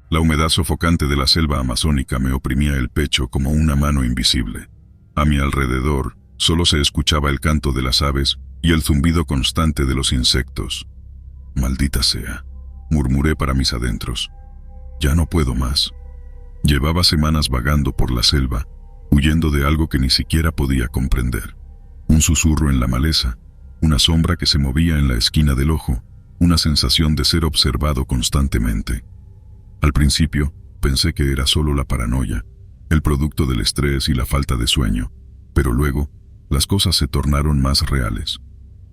La humedad sofocante de la selva amazónica me oprimía el pecho como una mano invisible. A mi alrededor solo se escuchaba el canto de las aves y el zumbido constante de los insectos. «Maldita sea», murmuré para mis adentros. «Ya no puedo más». Llevaba semanas vagando por la selva, huyendo de algo que ni siquiera podía comprender. Un susurro en la maleza, una sombra que se movía en la esquina del ojo, una sensación de ser observado constantemente. Al principio, pensé que era solo la paranoia, el producto del estrés y la falta de sueño, pero luego, las cosas se tornaron más reales.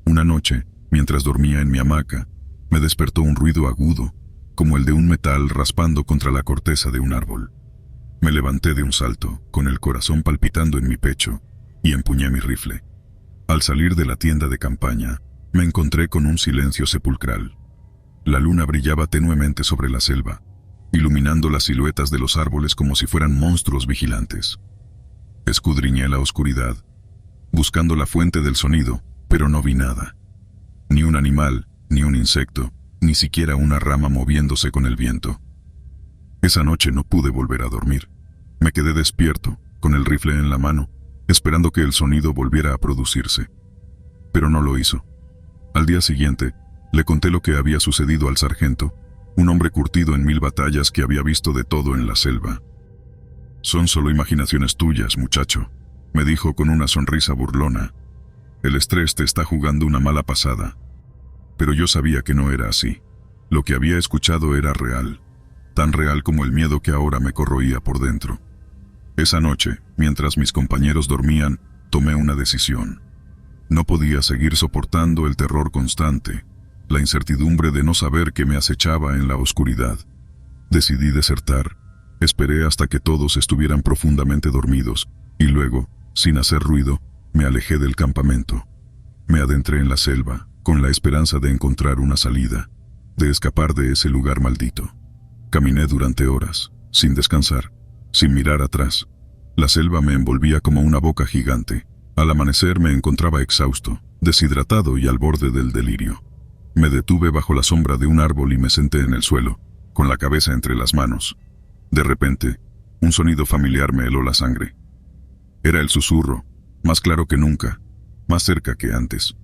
Una noche, mientras dormía en mi hamaca, me despertó un ruido agudo, como el de un metal raspando contra la corteza de un árbol. Me levanté de un salto, con el corazón palpitando en mi pecho, y empuñé mi rifle. Al salir de la tienda de campaña, me encontré con un silencio sepulcral. La luna brillaba tenuemente sobre la selva, iluminando las siluetas de los árboles como si fueran monstruos vigilantes. Escudriñé la oscuridad, buscando la fuente del sonido, pero no vi nada. Ni un animal, ni un insecto, ni siquiera una rama moviéndose con el viento. Esa noche no pude volver a dormir. Me quedé despierto, con el rifle en la mano, esperando que el sonido volviera a producirse. Pero no lo hizo. Al día siguiente, le conté lo que había sucedido al sargento, un hombre curtido en 1000 batallas que había visto de todo en la selva. «Son solo imaginaciones tuyas, muchacho», me dijo con una sonrisa burlona. «El estrés te está jugando una mala pasada». Pero yo sabía que no era así. Lo que había escuchado era real, tan real como el miedo que ahora me corroía por dentro. Esa noche, mientras mis compañeros dormían, tomé una decisión. No podía seguir soportando el terror constante, la incertidumbre de no saber qué me acechaba en la oscuridad. Decidí desertar. Esperé hasta que todos estuvieran profundamente dormidos, y luego, sin hacer ruido, me alejé del campamento. Me adentré en la selva, con la esperanza de encontrar una salida, de escapar de ese lugar maldito. Caminé durante horas, sin descansar, sin mirar atrás. La selva me envolvía como una boca gigante. Al amanecer me encontraba exhausto, deshidratado y al borde del delirio. Me detuve bajo la sombra de un árbol y me senté en el suelo, con la cabeza entre las manos. De repente, un sonido familiar me heló la sangre. Era el susurro, más claro que nunca, más cerca que antes.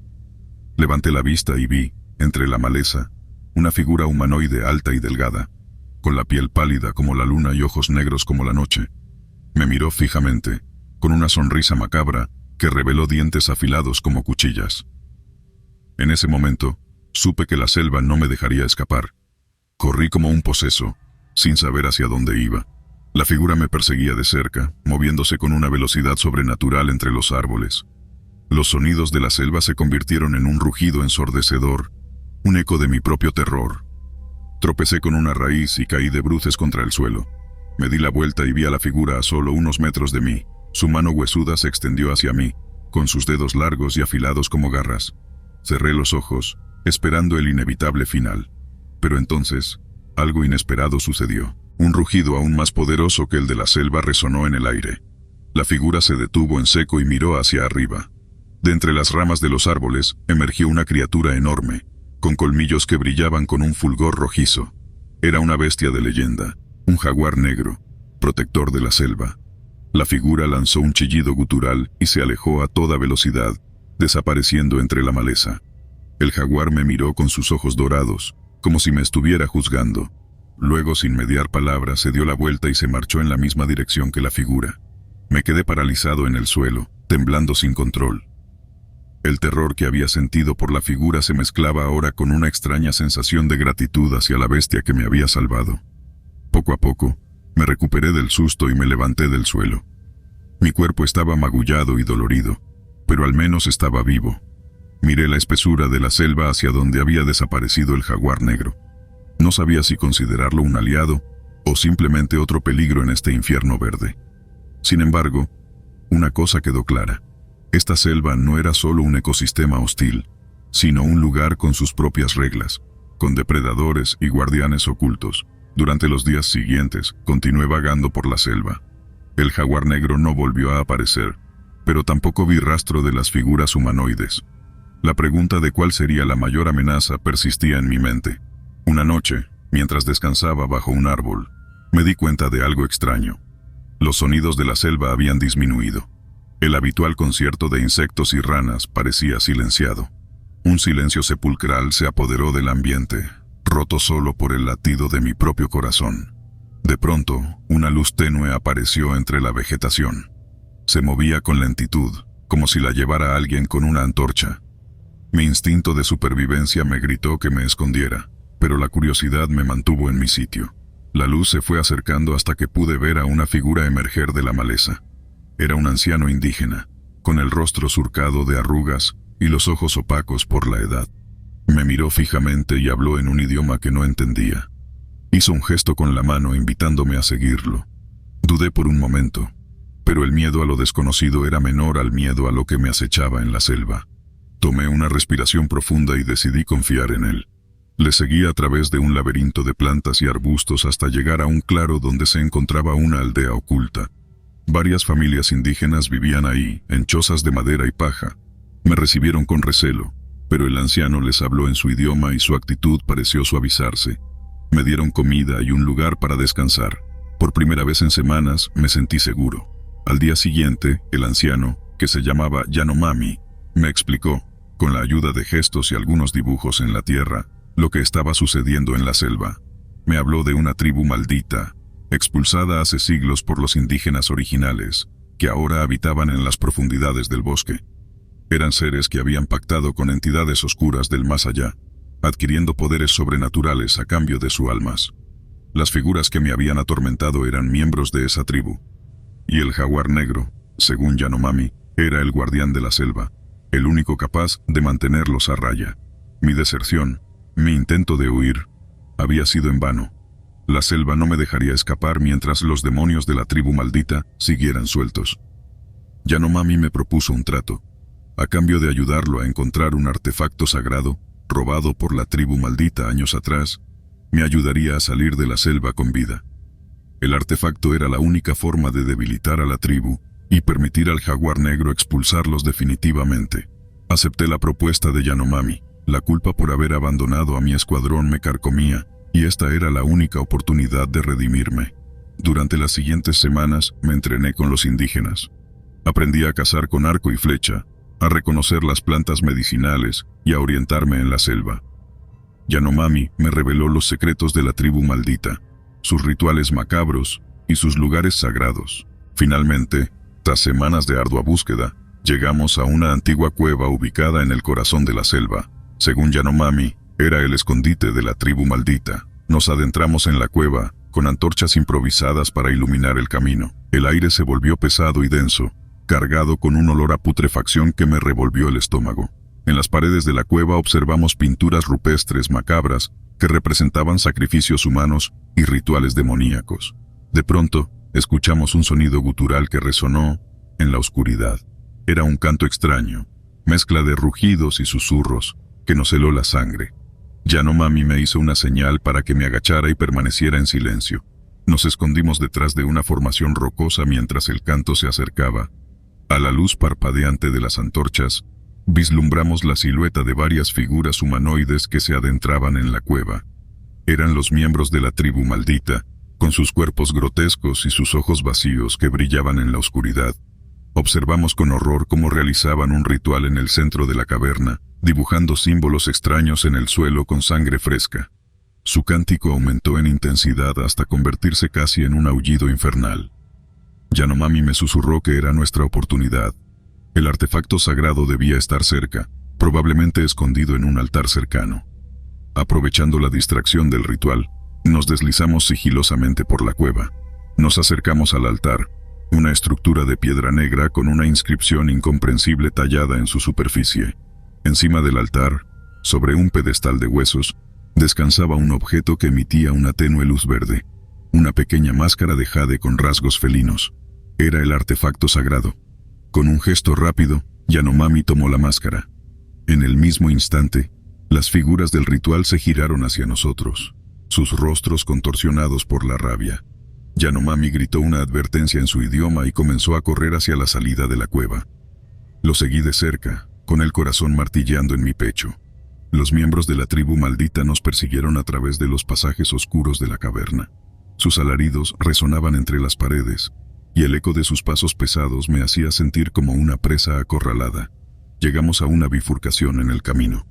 Levanté la vista y vi, entre la maleza, una figura humanoide alta y delgada, con la piel pálida como la luna y ojos negros como la noche. Me miró fijamente, con una sonrisa macabra que reveló dientes afilados como cuchillas. En ese momento, supe que la selva no me dejaría escapar. Corrí como un poseso, sin saber hacia dónde iba. La figura me perseguía de cerca, moviéndose con una velocidad sobrenatural entre los árboles. Los sonidos de la selva se convirtieron en un rugido ensordecedor, un eco de mi propio terror. Tropecé con una raíz y caí de bruces contra el suelo. Me di la vuelta y vi a la figura a solo unos metros de mí. Su mano huesuda se extendió hacia mí, con sus dedos largos y afilados como garras. Cerré los ojos, esperando el inevitable final. Pero entonces, algo inesperado sucedió. Un rugido aún más poderoso que el de la selva resonó en el aire. La figura se detuvo en seco y miró hacia arriba. De entre las ramas de los árboles emergió una criatura enorme, con colmillos que brillaban con un fulgor rojizo. Era una bestia de leyenda, un jaguar negro, protector de la selva. La figura lanzó un chillido gutural y se alejó a toda velocidad, desapareciendo entre la maleza. El jaguar me miró con sus ojos dorados, como si me estuviera juzgando. Luego, sin mediar palabra, se dio la vuelta y se marchó en la misma dirección que la figura. Me quedé paralizado en el suelo, temblando sin control. El terror que había sentido por la figura se mezclaba ahora con una extraña sensación de gratitud hacia la bestia que me había salvado. Poco a poco, me recuperé del susto y me levanté del suelo. Mi cuerpo estaba magullado y dolorido, pero al menos estaba vivo. Miré la espesura de la selva hacia donde había desaparecido el jaguar negro. No sabía si considerarlo un aliado o simplemente otro peligro en este infierno verde. Sin embargo, una cosa quedó clara. Esta selva no era solo un ecosistema hostil, sino un lugar con sus propias reglas, con depredadores y guardianes ocultos. Durante los días siguientes, continué vagando por la selva. El jaguar negro no volvió a aparecer, pero tampoco vi rastro de las figuras humanoides. La pregunta de cuál sería la mayor amenaza persistía en mi mente. Una noche, mientras descansaba bajo un árbol, Me di cuenta de algo extraño. Los sonidos de la selva habían disminuido. El habitual concierto de insectos y ranas parecía silenciado. Un silencio sepulcral se apoderó del ambiente, roto solo por el latido de mi propio corazón. De pronto, una luz tenue apareció entre la vegetación. Se movía con lentitud, como si la llevara alguien con una antorcha. Mi instinto de supervivencia me gritó que me escondiera, pero la curiosidad me mantuvo en mi sitio. La luz se fue acercando hasta que pude ver a una figura emerger de la maleza. Era un anciano indígena, con el rostro surcado de arrugas y los ojos opacos por la edad. Me miró fijamente y habló en un idioma que no entendía. Hizo un gesto con la mano invitándome a seguirlo. Dudé por un momento, pero el miedo a lo desconocido era menor al miedo a lo que me acechaba en la selva. Tomé una respiración profunda y decidí confiar en él. Le seguí a través de un laberinto de plantas y arbustos hasta llegar a un claro donde se encontraba una aldea oculta. Varias familias indígenas vivían ahí, en chozas de madera y paja. Me recibieron con recelo, pero el anciano les habló en su idioma y su actitud pareció suavizarse. Me dieron comida y un lugar para descansar. Por primera vez en semanas me sentí seguro. Al día siguiente, el anciano, que se llamaba Yanomami, me explicó, con la ayuda de gestos y algunos dibujos en la tierra, lo que estaba sucediendo en la selva. Me habló de una tribu maldita, expulsada hace siglos por los indígenas originales, que ahora habitaban en las profundidades del bosque. Eran seres que habían pactado con entidades oscuras del más allá, adquiriendo poderes sobrenaturales a cambio de sus almas. Las figuras que me habían atormentado eran miembros de esa tribu. Y el jaguar negro, según Yanomami, era el guardián de la selva, el único capaz de mantenerlos a raya. Mi deserción, mi intento de huir, había sido en vano. La selva no me dejaría escapar mientras los demonios de la tribu maldita siguieran sueltos. Yanomami me propuso un trato. A cambio de ayudarlo a encontrar un artefacto sagrado, robado por la tribu maldita años atrás, me ayudaría a salir de la selva con vida. El artefacto era la única forma de debilitar a la tribu y permitir al jaguar negro expulsarlos definitivamente. Acepté la propuesta de Yanomami. La culpa por haber abandonado a mi escuadrón me carcomía, y esta era la única oportunidad de redimirme. Durante las siguientes semanas me entrené con los indígenas. Aprendí a cazar con arco y flecha, a reconocer las plantas medicinales y a orientarme en la selva. Yanomami me reveló los secretos de la tribu maldita, sus rituales macabros y sus lugares sagrados. Finalmente, tras semanas de ardua búsqueda, llegamos a una antigua cueva ubicada en el corazón de la selva. Según Yanomami, era el escondite de la tribu maldita. Nos adentramos en la cueva, con antorchas improvisadas para iluminar el camino. El aire se volvió pesado y denso, cargado con un olor a putrefacción que me revolvió el estómago. En las paredes de la cueva observamos pinturas rupestres macabras que representaban sacrificios humanos y rituales demoníacos. De pronto, escuchamos un sonido gutural que resonó en la oscuridad. Era un canto extraño, mezcla de rugidos y susurros, que nos heló la sangre. Yanomami me hizo una señal para que me agachara y permaneciera en silencio. Nos escondimos detrás de una formación rocosa mientras el canto se acercaba. A la luz parpadeante de las antorchas, vislumbramos la silueta de varias figuras humanoides que se adentraban en la cueva. Eran los miembros de la tribu maldita, con sus cuerpos grotescos y sus ojos vacíos que brillaban en la oscuridad. Observamos con horror cómo realizaban un ritual en el centro de la caverna, dibujando símbolos extraños en el suelo con sangre fresca. Su cántico aumentó en intensidad hasta convertirse casi en un aullido infernal. Yanomami me susurró que era nuestra oportunidad. El artefacto sagrado debía estar cerca, probablemente escondido en un altar cercano. Aprovechando la distracción del ritual, nos deslizamos sigilosamente por la cueva. Nos acercamos al altar, una estructura de piedra negra con una inscripción incomprensible tallada en su superficie. Encima del altar, sobre un pedestal de huesos, descansaba un objeto que emitía una tenue luz verde, una pequeña máscara de jade con rasgos felinos. Era el artefacto sagrado. Con un gesto rápido, Yanomami tomó la máscara. En el mismo instante, las figuras del ritual se giraron hacia nosotros, sus rostros contorsionados por la rabia. Yanomami gritó una advertencia en su idioma y comenzó a correr hacia la salida de la cueva. Lo seguí de cerca, con el corazón martilleando en mi pecho. Los miembros de la tribu maldita nos persiguieron a través de los pasajes oscuros de la caverna. Sus alaridos resonaban entre las paredes, y el eco de sus pasos pesados me hacía sentir como una presa acorralada. Llegamos a una bifurcación en el camino.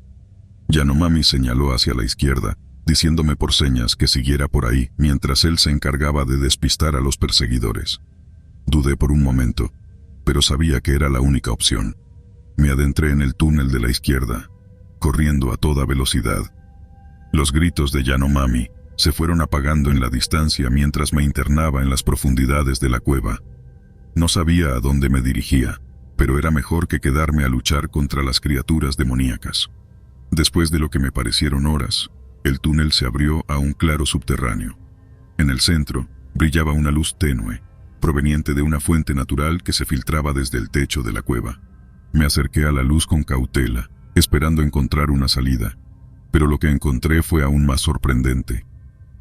Yanomami señaló hacia la izquierda, diciéndome por señas que siguiera por ahí, mientras él se encargaba de despistar a los perseguidores. Dudé por un momento, pero sabía que era la única opción. Me adentré en el túnel de la izquierda, corriendo a toda velocidad. Los gritos de Yanomami se fueron apagando en la distancia mientras me internaba en las profundidades de la cueva. No sabía a dónde me dirigía, pero era mejor que quedarme a luchar contra las criaturas demoníacas. Después de lo que me parecieron horas, el túnel se abrió a un claro subterráneo. En el centro brillaba una luz tenue, proveniente de una fuente natural que se filtraba desde el techo de la cueva. Me acerqué a la luz con cautela, esperando encontrar una salida, pero lo que encontré fue aún más sorprendente.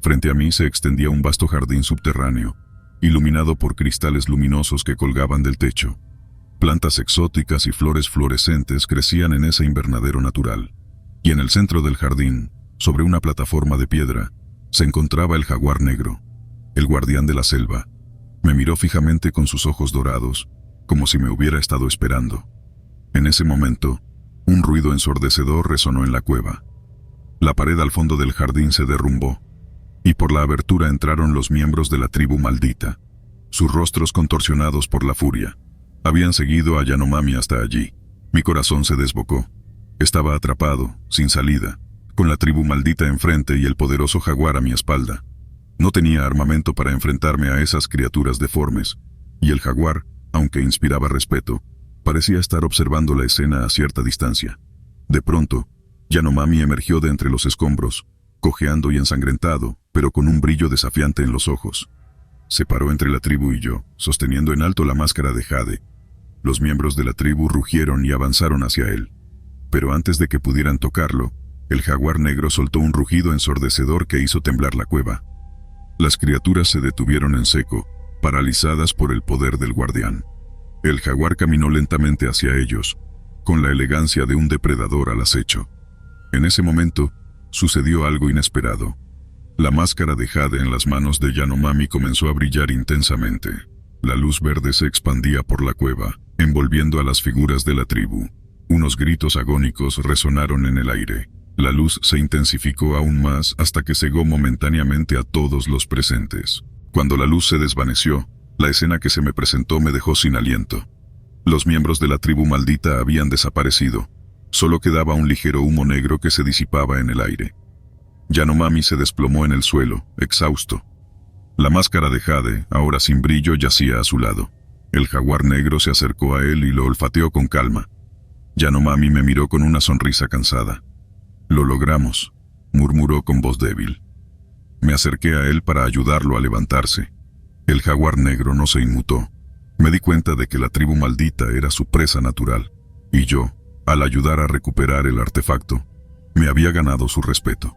Frente a mí se extendía un vasto jardín subterráneo, iluminado por cristales luminosos que colgaban del techo. Plantas exóticas y flores fluorescentes crecían en ese invernadero natural, y en el centro del jardín, sobre una plataforma de piedra, se encontraba el jaguar negro, el guardián de la selva. Me miró fijamente con sus ojos dorados, como si me hubiera estado esperando. En ese momento, un ruido ensordecedor resonó en la cueva. La pared al fondo del jardín se derrumbó, y por la abertura entraron los miembros de la tribu maldita, sus rostros contorsionados por la furia. Habían seguido a Yanomami hasta allí. Mi corazón se desbocó. Estaba atrapado, sin salida, con la tribu maldita enfrente y el poderoso jaguar a mi espalda. No tenía armamento para enfrentarme a esas criaturas deformes, y el jaguar, aunque inspiraba respeto, parecía estar observando la escena a cierta distancia. De pronto, Yanomami emergió de entre los escombros, cojeando y ensangrentado, pero con un brillo desafiante en los ojos. Se paró entre la tribu y yo, sosteniendo en alto la máscara de jade. Los miembros de la tribu rugieron y avanzaron hacia él. Pero antes de que pudieran tocarlo, el jaguar negro soltó un rugido ensordecedor que hizo temblar la cueva. Las criaturas se detuvieron en seco, paralizadas por el poder del guardián. El jaguar caminó lentamente hacia ellos, con la elegancia de un depredador al acecho. En ese momento, sucedió algo inesperado. La máscara de jade en las manos de Yanomami comenzó a brillar intensamente. La luz verde se expandía por la cueva, envolviendo a las figuras de la tribu. Unos gritos agónicos resonaron en el aire. La luz se intensificó aún más hasta que cegó momentáneamente a todos los presentes. Cuando la luz se desvaneció, la escena que se me presentó me dejó sin aliento. Los miembros de la tribu maldita habían desaparecido. Solo quedaba un ligero humo negro que se disipaba en el aire. Yanomami se desplomó en el suelo, exhausto. La máscara de jade, ahora sin brillo, yacía a su lado. El jaguar negro se acercó a él y lo olfateó con calma. Yanomami me miró con una sonrisa cansada. «Lo logramos», murmuró con voz débil. Me acerqué a él para ayudarlo a levantarse. El jaguar negro no se inmutó. Me di cuenta de que la tribu maldita era su presa natural, y yo, al ayudar a recuperar el artefacto, me había ganado su respeto.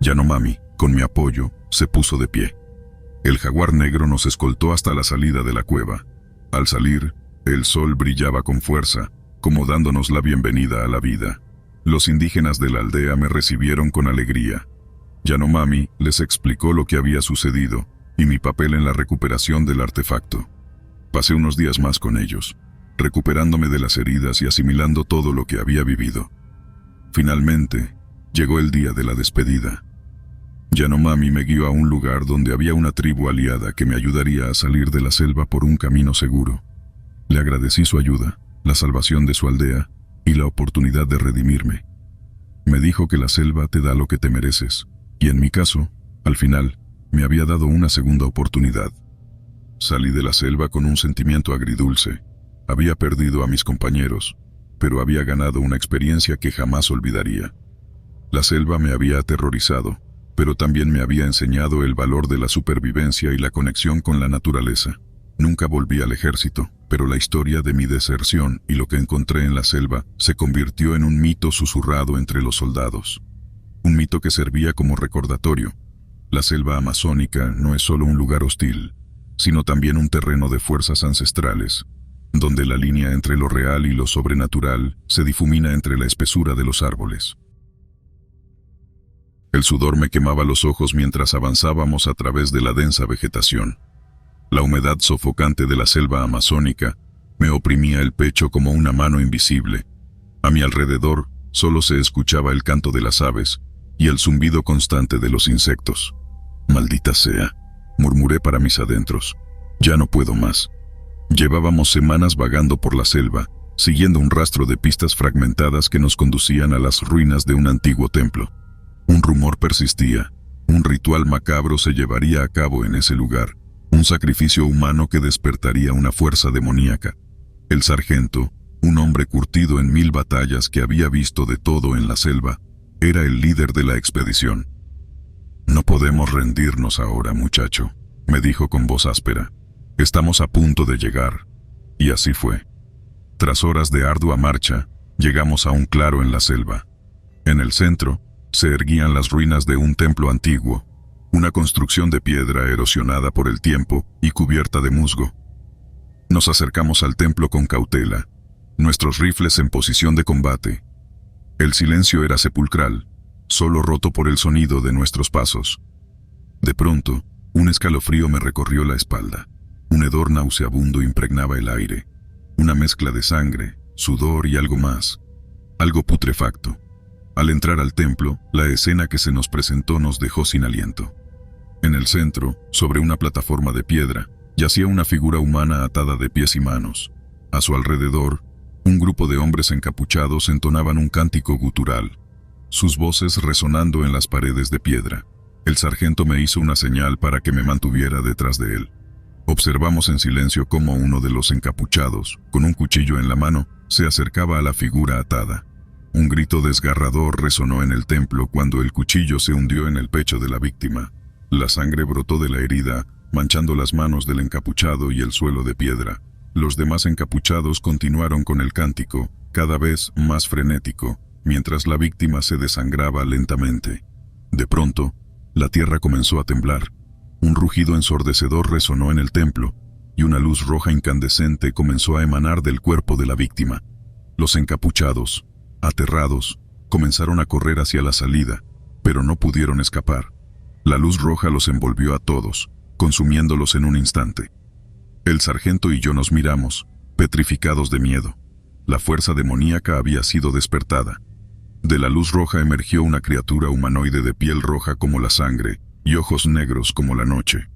Yanomami, con mi apoyo, se puso de pie. El jaguar negro nos escoltó hasta la salida de la cueva. Al salir, el sol brillaba con fuerza, como dándonos la bienvenida a la vida. Los indígenas de la aldea me recibieron con alegría. Yanomami les explicó lo que había sucedido y mi papel en la recuperación del artefacto. Pasé unos días más con ellos, recuperándome de las heridas y asimilando todo lo que había vivido. Finalmente, llegó el día de la despedida. Yanomami me guió a un lugar donde había una tribu aliada que me ayudaría a salir de la selva por un camino seguro. Le agradecí su ayuda, la salvación de su aldea y la oportunidad de redimirme. Me dijo que la selva te da lo que te mereces, y en mi caso, al final, me había dado una segunda oportunidad. Salí de la selva con un sentimiento agridulce. Había perdido a mis compañeros, pero había ganado una experiencia que jamás olvidaría. La selva me había aterrorizado, pero también me había enseñado el valor de la supervivencia y la conexión con la naturaleza. Nunca volví al ejército, pero la historia de mi deserción y lo que encontré en la selva se convirtió en un mito susurrado entre los soldados. Un mito que servía como recordatorio. La selva amazónica no es solo un lugar hostil, sino también un terreno de fuerzas ancestrales, donde la línea entre lo real y lo sobrenatural se difumina entre la espesura de los árboles. El sudor me quemaba los ojos mientras avanzábamos a través de la densa vegetación. La humedad sofocante de la selva amazónica me oprimía el pecho como una mano invisible. A mi alrededor solo se escuchaba el canto de las aves y el zumbido constante de los insectos. «Maldita sea», murmuré para mis adentros. «Ya no puedo más». Llevábamos semanas vagando por la selva, siguiendo un rastro de pistas fragmentadas que nos conducían a las ruinas de un antiguo templo. Un rumor persistía. Un ritual macabro se llevaría a cabo en ese lugar. Un sacrificio humano que despertaría una fuerza demoníaca. El sargento, un hombre curtido en 1000 batallas que había visto de todo en la selva, era el líder de la expedición. «No podemos rendirnos ahora, muchacho», me dijo con voz áspera. «Estamos a punto de llegar». Y así fue. Tras horas de ardua marcha, llegamos a un claro en la selva. En el centro, se erguían las ruinas de un templo antiguo, una construcción de piedra erosionada por el tiempo y cubierta de musgo. Nos acercamos al templo con cautela, nuestros rifles en posición de combate. El silencio era sepulcral, solo roto por el sonido de nuestros pasos. De pronto, un escalofrío me recorrió la espalda. Un hedor nauseabundo impregnaba el aire. Una mezcla de sangre, sudor y algo más. Algo putrefacto. Al entrar al templo, la escena que se nos presentó nos dejó sin aliento. En el centro, sobre una plataforma de piedra, yacía una figura humana atada de pies y manos. A su alrededor, un grupo de hombres encapuchados entonaban un cántico gutural, sus voces resonando en las paredes de piedra. El sargento me hizo una señal para que me mantuviera detrás de él. Observamos en silencio cómo uno de los encapuchados, con un cuchillo en la mano, se acercaba a la figura atada. Un grito desgarrador resonó en el templo cuando el cuchillo se hundió en el pecho de la víctima. La sangre brotó de la herida, manchando las manos del encapuchado y el suelo de piedra. Los demás encapuchados continuaron con el cántico, cada vez más frenético, mientras la víctima se desangraba lentamente. De pronto, la tierra comenzó a temblar. Un rugido ensordecedor resonó en el templo, y una luz roja incandescente comenzó a emanar del cuerpo de la víctima. Los encapuchados, aterrados, comenzaron a correr hacia la salida, pero no pudieron escapar. La luz roja los envolvió a todos, consumiéndolos en un instante. El sargento y yo nos miramos, petrificados de miedo. La fuerza demoníaca había sido despertada. De la luz roja emergió una criatura humanoide de piel roja como la sangre y ojos negros como la noche.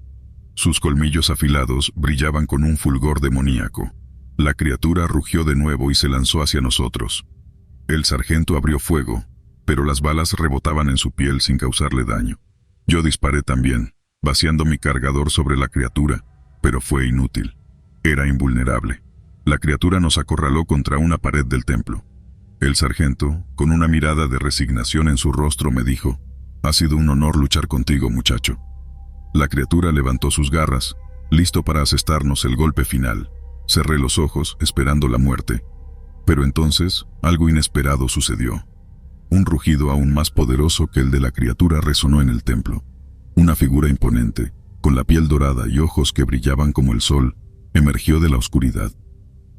Sus colmillos afilados brillaban con un fulgor demoníaco. La criatura rugió de nuevo y se lanzó hacia nosotros. El sargento abrió fuego, pero las balas rebotaban en su piel sin causarle daño. Yo disparé también, vaciando mi cargador sobre la criatura, pero fue inútil. Era invulnerable. La criatura nos acorraló contra una pared del templo. El sargento, con una mirada de resignación en su rostro, me dijo: «Ha sido un honor luchar contigo, muchacho». La criatura levantó sus garras, listo para asestarnos el golpe final. Cerré los ojos, esperando la muerte. Pero entonces, algo inesperado sucedió. Un rugido aún más poderoso que el de la criatura resonó en el templo. Una figura imponente, con la piel dorada y ojos que brillaban como el sol, emergió de la oscuridad.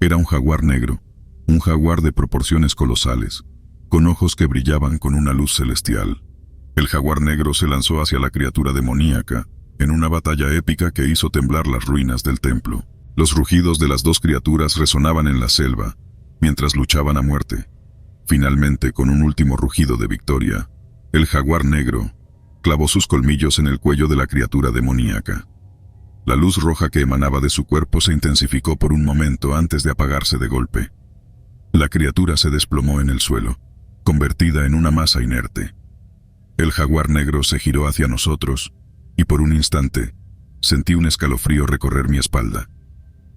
Era un jaguar negro, un jaguar de proporciones colosales, con ojos que brillaban con una luz celestial. El jaguar negro se lanzó hacia la criatura demoníaca, en una batalla épica que hizo temblar las ruinas del templo. Los rugidos de las dos criaturas resonaban en la selva, mientras luchaban a muerte. Finalmente, con un último rugido de victoria, el jaguar negro clavó sus colmillos en el cuello de la criatura demoníaca. La luz roja que emanaba de su cuerpo se intensificó por un momento antes de apagarse de golpe. La criatura se desplomó en el suelo, convertida en una masa inerte. El jaguar negro se giró hacia nosotros, y por un instante, sentí un escalofrío recorrer mi espalda.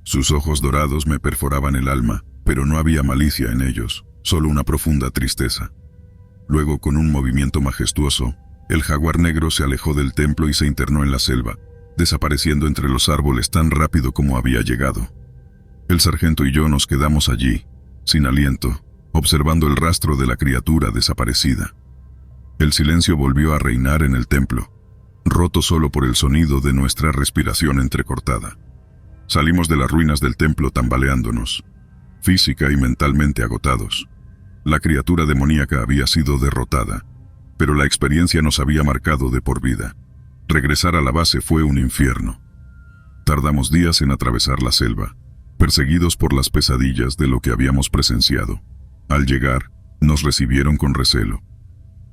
Sus ojos dorados me perforaban el alma, pero no había malicia en ellos, solo una profunda tristeza. Luego, con un movimiento majestuoso, el jaguar negro se alejó del templo y se internó en la selva, desapareciendo entre los árboles tan rápido como había llegado. El sargento y yo nos quedamos allí, sin aliento, observando el rastro de la criatura desaparecida. El silencio volvió a reinar en el templo, roto solo por el sonido de nuestra respiración entrecortada. Salimos de las ruinas del templo tambaleándonos, física y mentalmente agotados. La criatura demoníaca había sido derrotada, pero la experiencia nos había marcado de por vida. Regresar a la base fue un infierno. Tardamos días en atravesar la selva, perseguidos por las pesadillas de lo que habíamos presenciado. Al llegar, nos recibieron con recelo.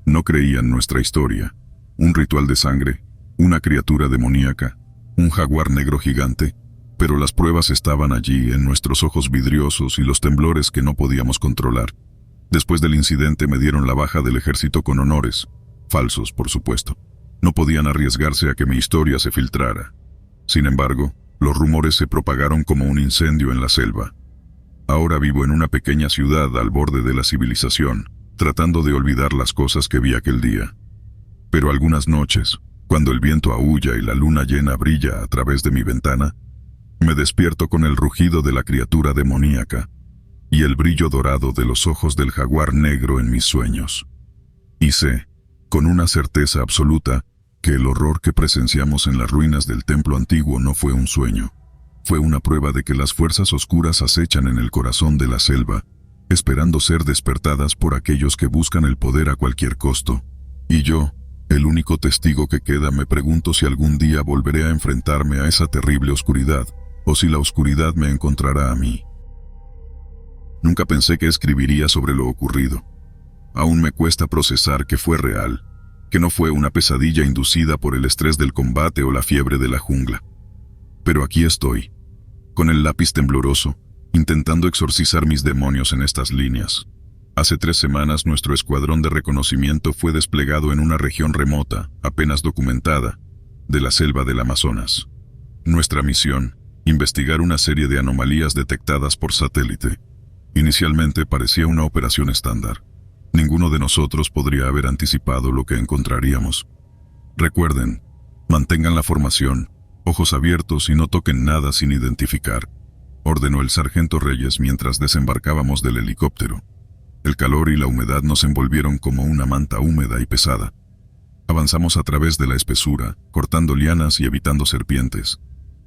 No creían nuestra historia. Un ritual de sangre, una criatura demoníaca, un jaguar negro gigante, pero las pruebas estaban allí en nuestros ojos vidriosos y los temblores que no podíamos controlar. Después del incidente me dieron la baja del ejército con honores, falsos por supuesto. No podían arriesgarse a que mi historia se filtrara. Sin embargo, los rumores se propagaron como un incendio en la selva. Ahora vivo en una pequeña ciudad al borde de la civilización, tratando de olvidar las cosas que vi aquel día. Pero algunas noches, cuando el viento aúlla y la luna llena brilla a través de mi ventana, me despierto con el rugido de la criatura demoníaca y el brillo dorado de los ojos del jaguar negro en mis sueños. Y sé, con una certeza absoluta, que el horror que presenciamos en las ruinas del templo antiguo no fue un sueño. Fue una prueba de que las fuerzas oscuras acechan en el corazón de la selva, esperando ser despertadas por aquellos que buscan el poder a cualquier costo. Y yo, el único testigo que queda, me pregunto si algún día volveré a enfrentarme a esa terrible oscuridad, o si la oscuridad me encontrará a mí. Nunca pensé que escribiría sobre lo ocurrido. Aún me cuesta procesar que fue real, que no fue una pesadilla inducida por el estrés del combate o la fiebre de la jungla. Pero aquí estoy, con el lápiz tembloroso, intentando exorcizar mis demonios en estas líneas. Hace 3 semanas nuestro escuadrón de reconocimiento fue desplegado en una región remota, apenas documentada, de la selva del Amazonas. Nuestra misión, investigar una serie de anomalías detectadas por satélite. Inicialmente parecía una operación estándar. Ninguno de nosotros podría haber anticipado lo que encontraríamos. Recuerden, mantengan la formación, ojos abiertos y no toquen nada sin identificar, ordenó el sargento Reyes mientras desembarcábamos del helicóptero. El calor y la humedad nos envolvieron como una manta húmeda y pesada. Avanzamos a través de la espesura, cortando lianas y evitando serpientes.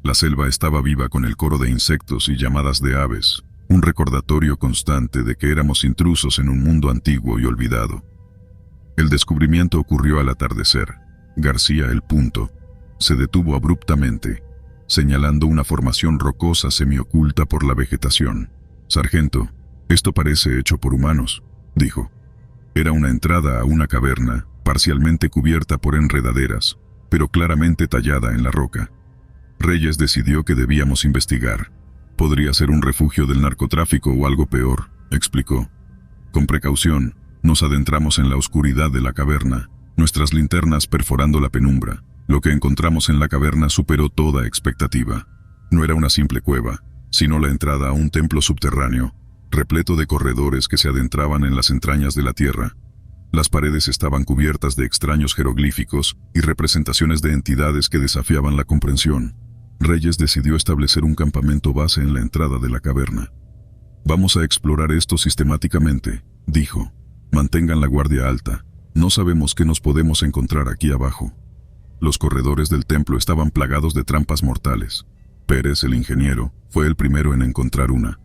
La selva estaba viva con el coro de insectos y llamadas de aves, un recordatorio constante de que éramos intrusos en un mundo antiguo y olvidado. El descubrimiento ocurrió al atardecer. García, el punto, se detuvo abruptamente, señalando una formación rocosa semioculta por la vegetación. «Sargento, esto parece hecho por humanos», dijo. Era una entrada a una caverna, parcialmente cubierta por enredaderas, pero claramente tallada en la roca. Reyes decidió que debíamos investigar. «Podría ser un refugio del narcotráfico o algo peor», explicó. Con precaución, nos adentramos en la oscuridad de la caverna, nuestras linternas perforando la penumbra. Lo que encontramos en la caverna superó toda expectativa. No era una simple cueva, sino la entrada a un templo subterráneo, repleto de corredores que se adentraban en las entrañas de la tierra. Las paredes estaban cubiertas de extraños jeroglíficos y representaciones de entidades que desafiaban la comprensión. Reyes decidió establecer un campamento base en la entrada de la caverna. «Vamos a explorar esto sistemáticamente», dijo. «Mantengan la guardia alta. No sabemos qué nos podemos encontrar aquí abajo». Los corredores del templo estaban plagados de trampas mortales. Pérez, el ingeniero, fue el primero en encontrar una.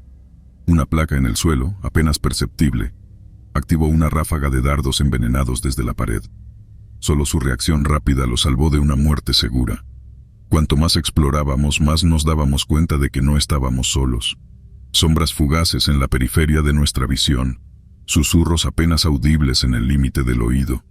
Una placa en el suelo, apenas perceptible, activó una ráfaga de dardos envenenados desde la pared. Solo su reacción rápida lo salvó de una muerte segura. Cuanto más explorábamos, más nos dábamos cuenta de que no estábamos solos. Sombras fugaces en la periferia de nuestra visión, susurros apenas audibles en el límite del oído.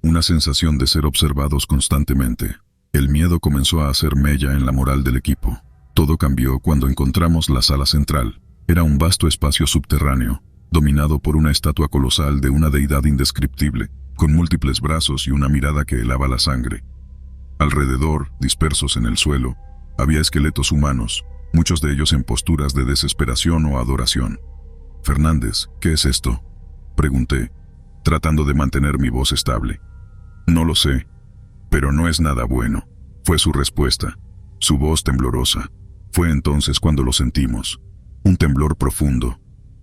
Una sensación de ser observados constantemente. El miedo comenzó a hacer mella en la moral del equipo. Todo cambió cuando encontramos la sala central. Era un vasto espacio subterráneo, dominado por una estatua colosal de una deidad indescriptible, con múltiples brazos y una mirada que helaba la sangre. Alrededor, dispersos en el suelo, había esqueletos humanos, muchos de ellos en posturas de desesperación o adoración. «Fernández, ¿qué es esto?», pregunté, tratando de mantener mi voz estable. «No lo sé, pero no es nada bueno», fue su respuesta, su voz temblorosa. Fue entonces cuando lo sentimos, un temblor profundo,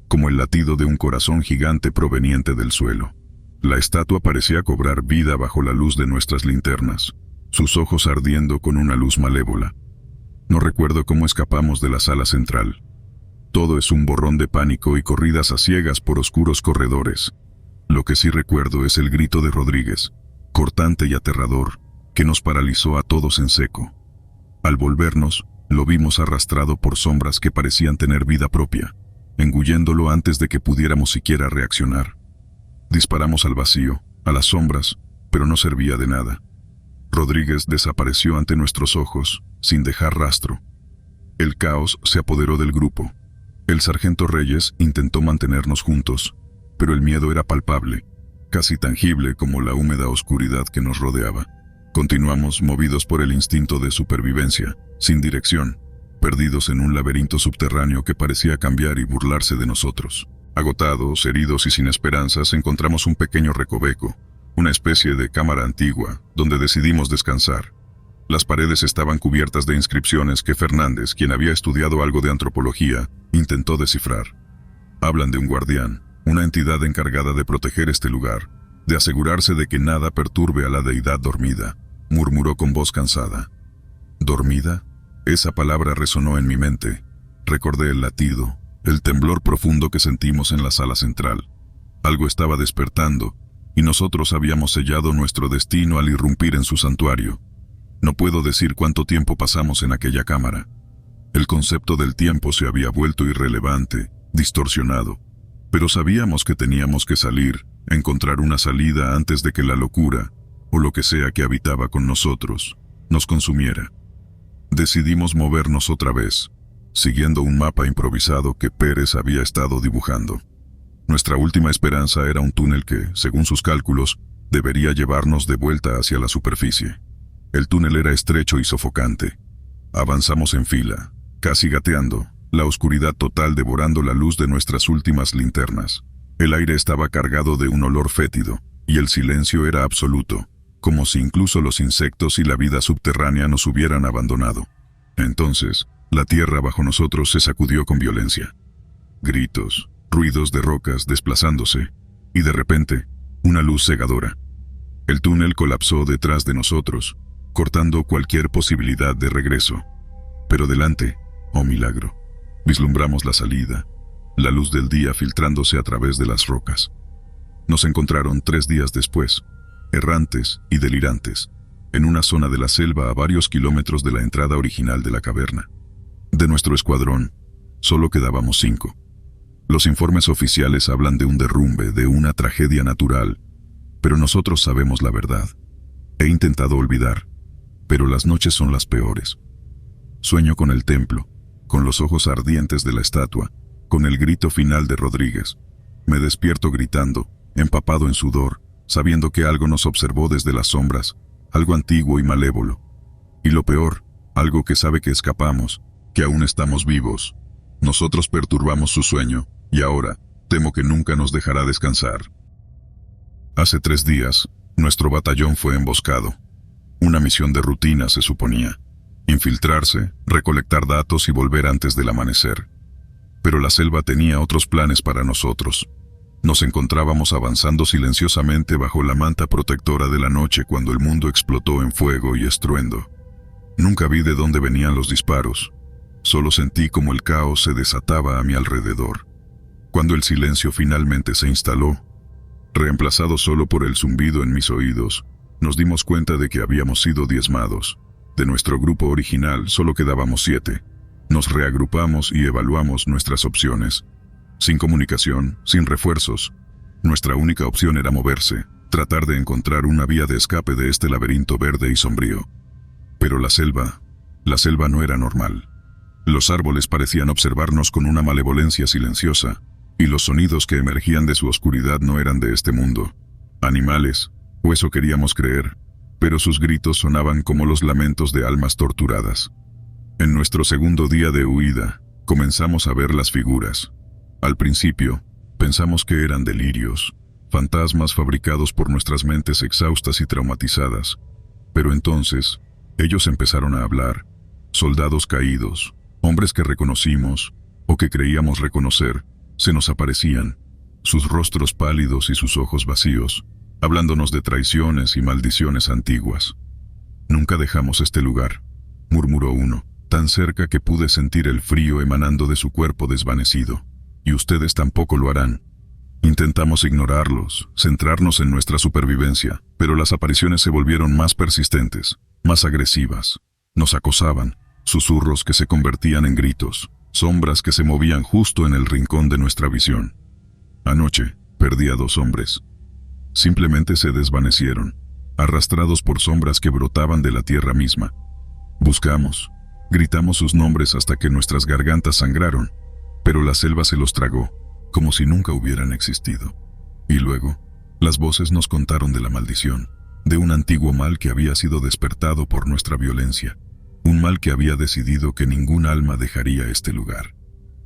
como el latido de un corazón gigante proveniente del suelo. La estatua parecía cobrar vida bajo la luz de nuestras linternas, sus ojos ardiendo con una luz malévola. No recuerdo cómo escapamos de la sala central. Todo es un borrón de pánico y corridas a ciegas por oscuros corredores. Lo que sí recuerdo es el grito de Rodríguez, cortante y aterrador, que nos paralizó a todos en seco. Al volvernos, lo vimos arrastrado por sombras que parecían tener vida propia, engulléndolo antes de que pudiéramos siquiera reaccionar. Disparamos al vacío, a las sombras, pero no servía de nada. Rodríguez desapareció ante nuestros ojos, sin dejar rastro. El caos se apoderó del grupo. El sargento Reyes intentó mantenernos juntos, pero el miedo era palpable, casi tangible como la húmeda oscuridad que nos rodeaba. Continuamos movidos por el instinto de supervivencia, sin dirección, perdidos en un laberinto subterráneo que parecía cambiar y burlarse de nosotros. Agotados, heridos y sin esperanzas, encontramos un pequeño recoveco, una especie de cámara antigua, donde decidimos descansar. Las paredes estaban cubiertas de inscripciones que Fernández, quien había estudiado algo de antropología, intentó descifrar. Hablan de un guardián, una entidad encargada de proteger este lugar, de asegurarse de que nada perturbe a la deidad dormida, murmuró con voz cansada. ¿Dormida? Esa palabra resonó en mi mente. Recordé el latido, el temblor profundo que sentimos en la sala central. Algo estaba despertando, y nosotros habíamos sellado nuestro destino al irrumpir en su santuario. No puedo decir cuánto tiempo pasamos en aquella cámara. El concepto del tiempo se había vuelto irrelevante, distorsionado, pero sabíamos que teníamos que salir, encontrar una salida antes de que la locura, o lo que sea que habitaba con nosotros, nos consumiera. Decidimos movernos otra vez, siguiendo un mapa improvisado que Pérez había estado dibujando. Nuestra última esperanza era un túnel que, según sus cálculos, debería llevarnos de vuelta hacia la superficie. El túnel era estrecho y sofocante. Avanzamos en fila, casi gateando, la oscuridad total devorando la luz de nuestras últimas linternas. El aire estaba cargado de un olor fétido, y el silencio era absoluto, como si incluso los insectos y la vida subterránea nos hubieran abandonado. Entonces, la tierra bajo nosotros se sacudió con violencia. Gritos, ruidos de rocas desplazándose, y de repente, una luz cegadora. El túnel colapsó detrás de nosotros, cortando cualquier posibilidad de regreso. Pero delante, oh milagro, vislumbramos la salida, la luz del día filtrándose a través de las rocas. Nos encontraron 3 días después, errantes y delirantes, en una zona de la selva a varios kilómetros de la entrada original de la caverna. De nuestro escuadrón, solo quedábamos 5. Los informes oficiales hablan de un derrumbe, de una tragedia natural, pero nosotros sabemos la verdad. He intentado olvidar, pero las noches son las peores. Sueño con el templo, con los ojos ardientes de la estatua, con el grito final de Rodríguez. Me despierto gritando, empapado en sudor, sabiendo que algo nos observó desde las sombras, algo antiguo y malévolo. Y lo peor, algo que sabe que escapamos, que aún estamos vivos. Nosotros perturbamos su sueño, y ahora, temo que nunca nos dejará descansar. Hace 3 días, nuestro batallón fue emboscado. Una misión de rutina se suponía. Infiltrarse, recolectar datos y volver antes del amanecer. Pero la selva tenía otros planes para nosotros. Nos encontrábamos avanzando silenciosamente bajo la manta protectora de la noche cuando el mundo explotó en fuego y estruendo. Nunca vi de dónde venían los disparos. Solo sentí como el caos se desataba a mi alrededor. Cuando el silencio finalmente se instaló, reemplazado solo por el zumbido en mis oídos, nos dimos cuenta de que habíamos sido diezmados. De nuestro grupo original solo quedábamos 7. Nos reagrupamos y evaluamos nuestras opciones. Sin comunicación, sin refuerzos. Nuestra única opción era moverse, tratar de encontrar una vía de escape de este laberinto verde y sombrío. Pero la selva no era normal. Los árboles parecían observarnos con una malevolencia silenciosa, y los sonidos que emergían de su oscuridad no eran de este mundo. Animales, o eso queríamos creer, pero sus gritos sonaban como los lamentos de almas torturadas. En nuestro segundo día de huida, comenzamos a ver las figuras. Al principio, pensamos que eran delirios, fantasmas fabricados por nuestras mentes exhaustas y traumatizadas. Pero entonces, ellos empezaron a hablar. Soldados caídos, hombres que reconocimos, o que creíamos reconocer, se nos aparecían, sus rostros pálidos y sus ojos vacíos, hablándonos de traiciones y maldiciones antiguas. «Nunca dejamos este lugar», murmuró uno, tan cerca que pude sentir el frío emanando de su cuerpo desvanecido. «Y ustedes tampoco lo harán», Intentamos ignorarlos, centrarnos en nuestra supervivencia, pero las apariciones se volvieron más persistentes, más agresivas. Nos acosaban, susurros que se convertían en gritos, sombras que se movían justo en el rincón de nuestra visión. Anoche, perdí a 2 hombres. Simplemente se desvanecieron, arrastrados por sombras que brotaban de la tierra misma. Buscamos, gritamos sus nombres hasta que nuestras gargantas sangraron, pero la selva se los tragó, como si nunca hubieran existido. Y luego, las voces nos contaron de la maldición, de un antiguo mal que había sido despertado por nuestra violencia, un mal que había decidido que ningún alma dejaría este lugar.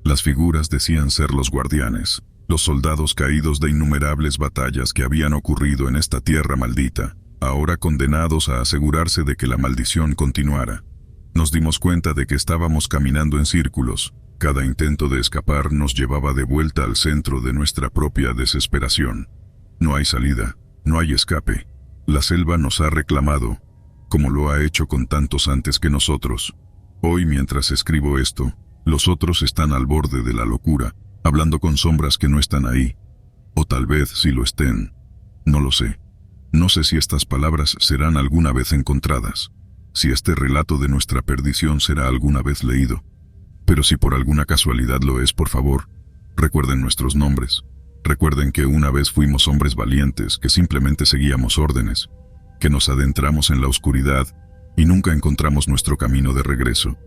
Las figuras decían ser los guardianes, los soldados caídos de innumerables batallas que habían ocurrido en esta tierra maldita, ahora condenados a asegurarse de que la maldición continuara. Nos dimos cuenta de que estábamos caminando en círculos. Cada intento de escapar nos llevaba de vuelta al centro de nuestra propia desesperación. No hay salida, no hay escape. La selva nos ha reclamado, como lo ha hecho con tantos antes que nosotros. Hoy, mientras escribo esto, los otros están al borde de la locura, hablando con sombras que no están ahí. O tal vez sí lo estén. No lo sé. No sé si estas palabras serán alguna vez encontradas, si este relato de nuestra perdición será alguna vez leído. Pero si por alguna casualidad lo es, por favor, recuerden nuestros nombres. Recuerden que una vez fuimos hombres valientes que simplemente seguíamos órdenes, que nos adentramos en la oscuridad y nunca encontramos nuestro camino de regreso.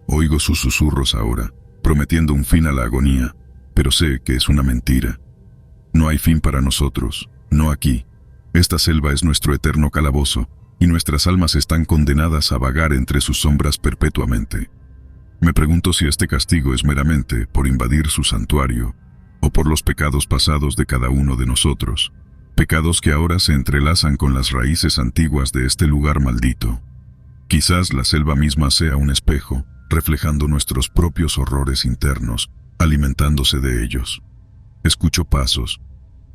Oigo sus susurros ahora, prometiendo un fin a la agonía, pero sé que es una mentira. No hay fin para nosotros, no aquí. Esta selva es nuestro eterno calabozo, y nuestras almas están condenadas a vagar entre sus sombras perpetuamente. Me pregunto si este castigo es meramente por invadir su santuario, o por los pecados pasados de cada uno de nosotros, pecados que ahora se entrelazan con las raíces antiguas de este lugar maldito. Quizás la selva misma sea un espejo, reflejando nuestros propios horrores internos, alimentándose de ellos. Escucho pasos,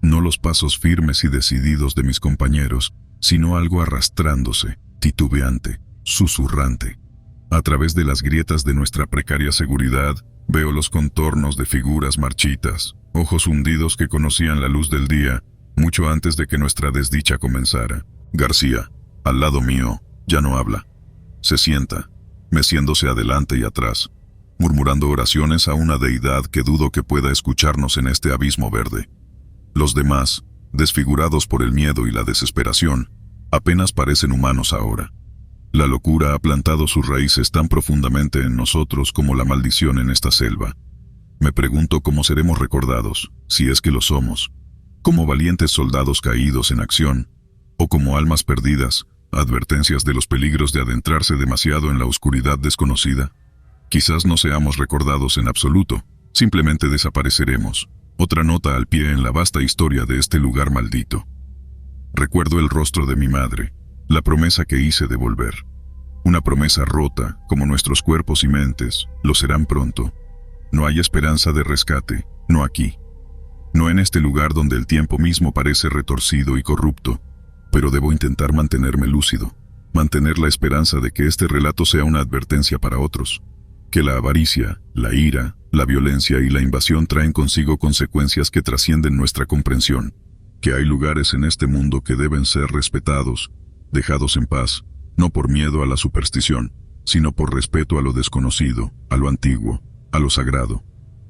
no los pasos firmes y decididos de mis compañeros, sino algo arrastrándose, titubeante, susurrante. A través de las grietas de nuestra precaria seguridad, veo los contornos de figuras marchitas, ojos hundidos que conocían la luz del día, mucho antes de que nuestra desdicha comenzara. García, al lado mío, ya no habla. Se sienta, meciéndose adelante y atrás, murmurando oraciones a una deidad que dudo que pueda escucharnos en este abismo verde. Los demás, desfigurados por el miedo y la desesperación, apenas parecen humanos ahora. La locura ha plantado sus raíces tan profundamente en nosotros como la maldición en esta selva. Me pregunto cómo seremos recordados, si es que lo somos, como valientes soldados caídos en acción, o como almas perdidas, advertencias de los peligros de adentrarse demasiado en la oscuridad desconocida. Quizás no seamos recordados en absoluto, simplemente desapareceremos. Otra nota al pie en la vasta historia de este lugar maldito. Recuerdo el rostro de mi madre, la promesa que hice de volver. Una promesa rota, como nuestros cuerpos y mentes, lo serán pronto. No hay esperanza de rescate, no aquí. No en este lugar donde el tiempo mismo parece retorcido y corrupto, pero debo intentar mantenerme lúcido, mantener la esperanza de que este relato sea una advertencia para otros, que la avaricia, la ira, la violencia y la invasión traen consigo consecuencias que trascienden nuestra comprensión, que hay lugares en este mundo que deben ser respetados, dejados en paz, no por miedo a la superstición, sino por respeto a lo desconocido, a lo antiguo, a lo sagrado.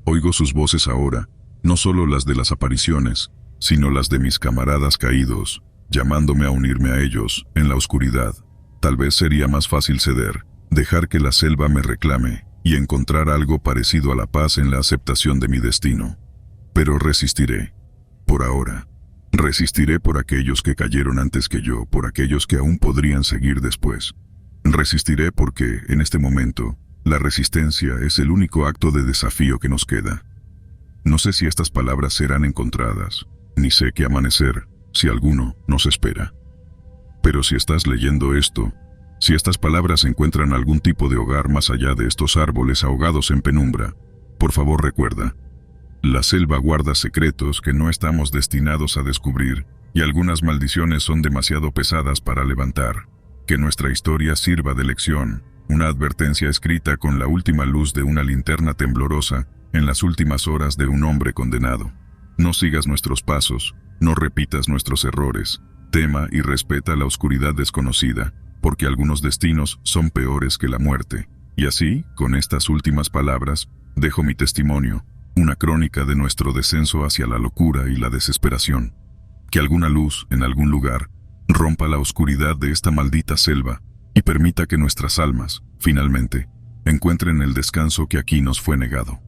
Oigo sus voces ahora, no solo las de las apariciones, sino las de mis camaradas caídos, llamándome a unirme a ellos, en la oscuridad. Tal vez sería más fácil ceder, dejar que la selva me reclame, y encontrar algo parecido a la paz en la aceptación de mi destino. Pero resistiré, por ahora. Resistiré por aquellos que cayeron antes que yo, por aquellos que aún podrían seguir después. Resistiré porque, en este momento, la resistencia es el único acto de desafío que nos queda. No sé si estas palabras serán encontradas, ni sé qué amanecer, si alguno, nos espera. Pero si estás leyendo esto, si estas palabras encuentran algún tipo de hogar más allá de estos árboles ahogados en penumbra, por favor recuerda, la selva guarda secretos que no estamos destinados a descubrir, y algunas maldiciones son demasiado pesadas para levantar. Que nuestra historia sirva de lección, una advertencia escrita con la última luz de una linterna temblorosa en las últimas horas de un hombre condenado. No sigas nuestros pasos, no repitas nuestros errores, tema y respeta la oscuridad desconocida, porque algunos destinos son peores que la muerte. Y así, con estas últimas palabras, dejo mi testimonio, una crónica de nuestro descenso hacia la locura y la desesperación. Que alguna luz, en algún lugar, rompa la oscuridad de esta maldita selva y permita que nuestras almas, finalmente, encuentren el descanso que aquí nos fue negado.